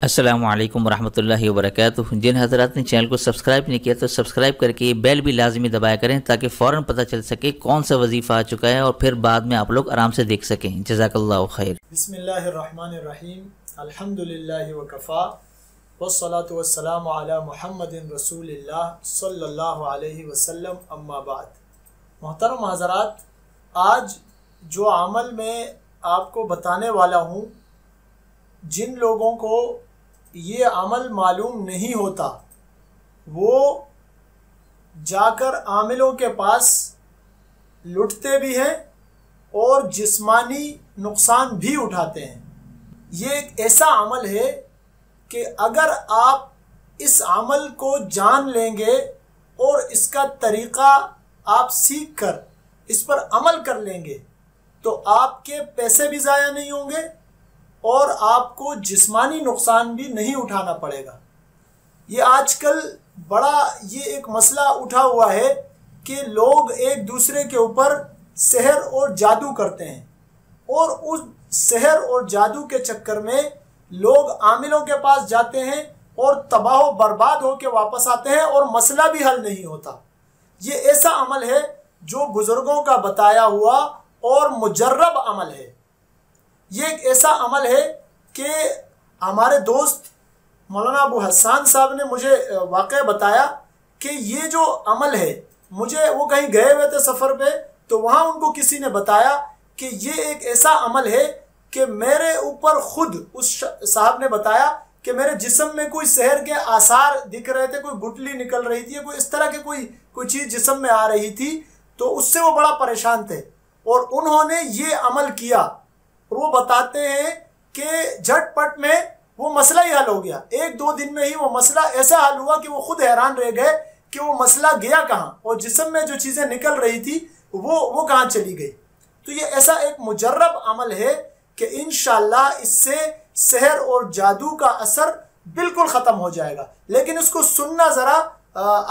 अस्सलामु अलैकुम वरहमतुल्लाहि वबरकातुहू। जिन हज़रात ने चैनल को सब्सक्राइब नहीं किया तो सब्सक्राइब करके बेल भी लाजमी दबाया करें ताकि फ़ौरन पता चल सके कौन सा वजीफ़ा आ चुका है और फिर बाद में आप लोग आराम से देख सकें। जज़ाकल्लाहु खैर। बिस्मिल्लाहिर्रहमानिर्रहीम। अल्हम्दुलिल्लाहि व कफ़ा वस्सलातु वस्सलामु अला मुहम्मदिन रसूलिल्लाह सल्लल्लाहु अलैहि वसल्लम, अम्मा बाद। मोहतरम हज़रात, आज जो अमल मैं आपको बताने वाला हूँ, जिन लोगों को ये अमल मालूम नहीं होता वो जाकर आमिलों के पास लुटते भी हैं और जिस्मानी नुकसान भी उठाते हैं। ये एक ऐसा अमल है कि अगर आप इस अमल को जान लेंगे और इसका तरीक़ा आप सीख कर इस पर अमल कर लेंगे तो आपके पैसे भी ज़ाया नहीं होंगे और आपको जिस्मानी नुकसान भी नहीं उठाना पड़ेगा। ये आजकल बड़ा ये एक मसला उठा हुआ है कि लोग एक दूसरे के ऊपर सहर और जादू करते हैं और उस सहर और जादू के चक्कर में लोग आमिलों के पास जाते हैं और तबाह बर्बाद होकर वापस आते हैं और मसला भी हल नहीं होता। ये ऐसा अमल है जो बुजुर्गों का बताया हुआ और मुजर्रब अमल है। ये एक ऐसा अमल है कि हमारे दोस्त मौलाना अबू हसन साहब ने मुझे वाक़या बताया कि ये जो अमल है, मुझे वो कहीं गए हुए थे सफ़र पे, तो वहाँ उनको किसी ने बताया कि ये एक ऐसा अमल है कि मेरे ऊपर खुद उस साहब ने बताया कि मेरे जिस्म में कोई सहर के आसार दिख रहे थे, कोई गुठली निकल रही थी, कोई इस तरह की कोई चीज़ जिस्म में आ रही थी, तो उससे वो बड़ा परेशान थे और उन्होंने ये अमल किया। वो बताते हैं कि झटपट में वो मसला ही हल हो गया। एक दो दिन में ही वो मसला ऐसा हल हुआ कि वो खुद हैरान रह गए कि वो मसला गया कहाँ और जिस्म में जो चीज़ें निकल रही थी वो कहाँ चली गई। तो ये ऐसा एक मुजर्रब अमल है कि इंशाअल्लाह इससे सहर और जादू का असर बिल्कुल ख़त्म हो जाएगा। लेकिन इसको सुनना ज़रा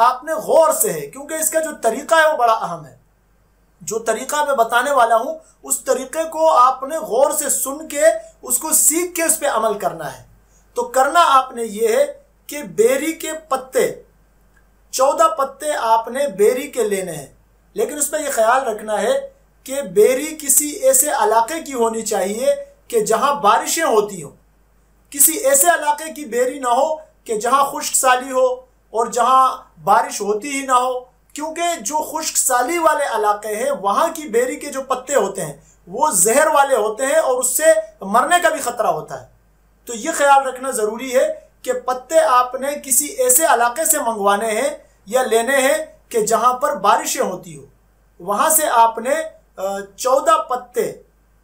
आपने गौर से है, क्योंकि इसका जो तरीक़ा है वो बड़ा अहम है। जो तरीक़ा मैं बताने वाला हूँ उस तरीक़े को आपने गौर से सुन के उसको सीख के उस पर अमल करना है। तो करना आपने ये है कि बेरी के पत्ते 14 पत्ते आपने बेरी के लेने हैं, लेकिन उसमें यह ख्याल रखना है कि बेरी किसी ऐसे इलाके की होनी चाहिए कि जहाँ बारिशें होती हों। किसी ऐसे इलाके की बेरी ना हो कि जहाँ खुश्क साली हो और जहाँ बारिश होती ही ना हो, क्योंकि जो खुश्क साली वाले इलाके हैं वहाँ की बेरी के जो पत्ते होते हैं वो जहर वाले होते हैं और उससे मरने का भी ख़तरा होता है। तो ये ख्याल रखना ज़रूरी है कि पत्ते आपने किसी ऐसे इलाके से मंगवाने हैं या लेने हैं कि जहाँ पर बारिशें होती हो। वहाँ से आपने 14 पत्ते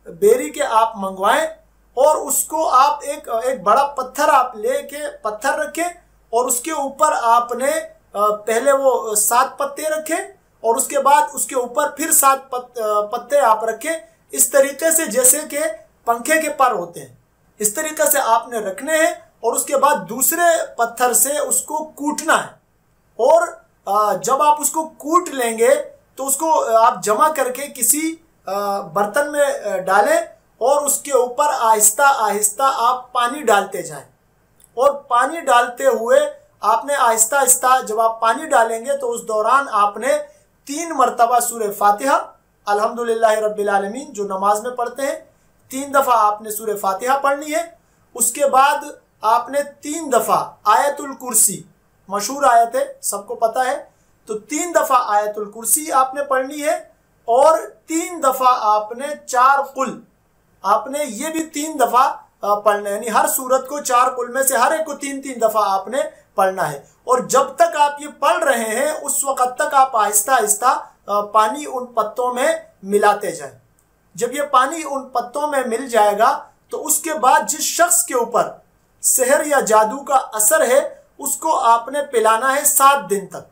बेरी के आप मंगवाएं और उसको आप एक बड़ा पत्थर आप लेके पत्थर रखें और उसके ऊपर आपने पहले वो 7 पत्ते रखें और उसके बाद उसके ऊपर फिर 7 पत्ते आप रखें, इस तरीके से जैसे कि पंखे के पर होते हैं, इस तरीके से आपने रखने हैं। और उसके बाद दूसरे पत्थर से उसको कूटना है और जब आप उसको कूट लेंगे तो उसको आप जमा करके किसी बर्तन में डालें और उसके ऊपर आहिस्ता आहिस्ता आप पानी डालते जाएं और पानी डालते हुए आपने आहिस्ता आहिस्ता जब आप पानी डालेंगे तो उस दौरान आपने 3 मरतबा सूरह फातिहा अल्हम्दुलिल्लाहि रब्बिल आलमीन जो नमाज में पढ़ते हैं 3 दफ़ा आपने सूरह फातिहा पढ़नी है। उसके बाद आपने 3 दफ़ा आयतुल कुर्सी, मशहूर आयत है, सबको पता है, तो 3 दफ़ा आयतुल कुर्सी आपने पढ़नी है और 3 दफ़ा आपने 4 कुल आपने ये भी 3 दफ़ा पढ़ना है। यानी हर सूरत को 4 कुल में से हर एक को 3-3 दफ़ा आपने पढ़ना है। और जब तक आप ये पढ़ रहे हैं उस वक़्त तक आप आहिस्ता आहिस्ता पानी उन पत्तों में मिलाते जाएं। जब ये पानी उन पत्तों में मिल जाएगा तो उसके बाद जिस शख्स के ऊपर सहर या जादू का असर है उसको आपने पिलाना है 7 दिन तक।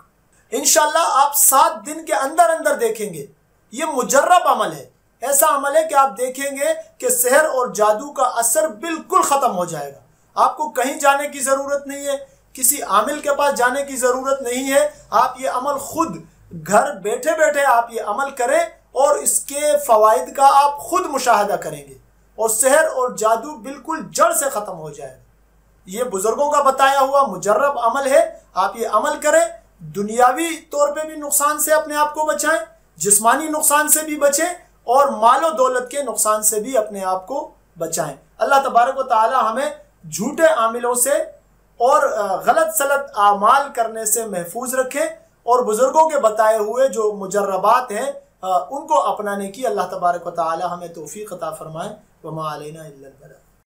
इंशाअल्लाह आप 7 दिन के अंदर अंदर देखेंगे, ये मुजर्रब अमल है, ऐसा अमल है कि आप देखेंगे कि सहर और जादू का असर बिल्कुल ख़त्म हो जाएगा। आपको कहीं जाने की ज़रूरत नहीं है, किसी आमिल के पास जाने की ज़रूरत नहीं है। आप ये अमल खुद घर बैठे बैठे आप ये अमल करें और इसके फ़वाइद का आप खुद मुशाहदा करेंगे और सहर और जादू बिल्कुल जड़ से ख़त्म हो जाएगा। ये बुजुर्गों का बताया हुआ मुजर्रब अमल है, आप ये अमल करें। दुनियावी तौर पे भी नुकसान से अपने आप को बचाएं, जिस्मानी नुकसान से भी बचें और मालो दौलत के नुकसान से भी अपने आप को बचाएं। अल्लाह तबारक व तआला हमें झूठे आमिलों से और गलत सलत आमाल करने से महफूज रखें और बुजुर्गों के बताए हुए जो मुजर्रबात हैं उनको अपनाने की अल्लाह तबारक व तआला हमें तौफीक अता फरमाए। वमा अलैना इल्लल बलाग।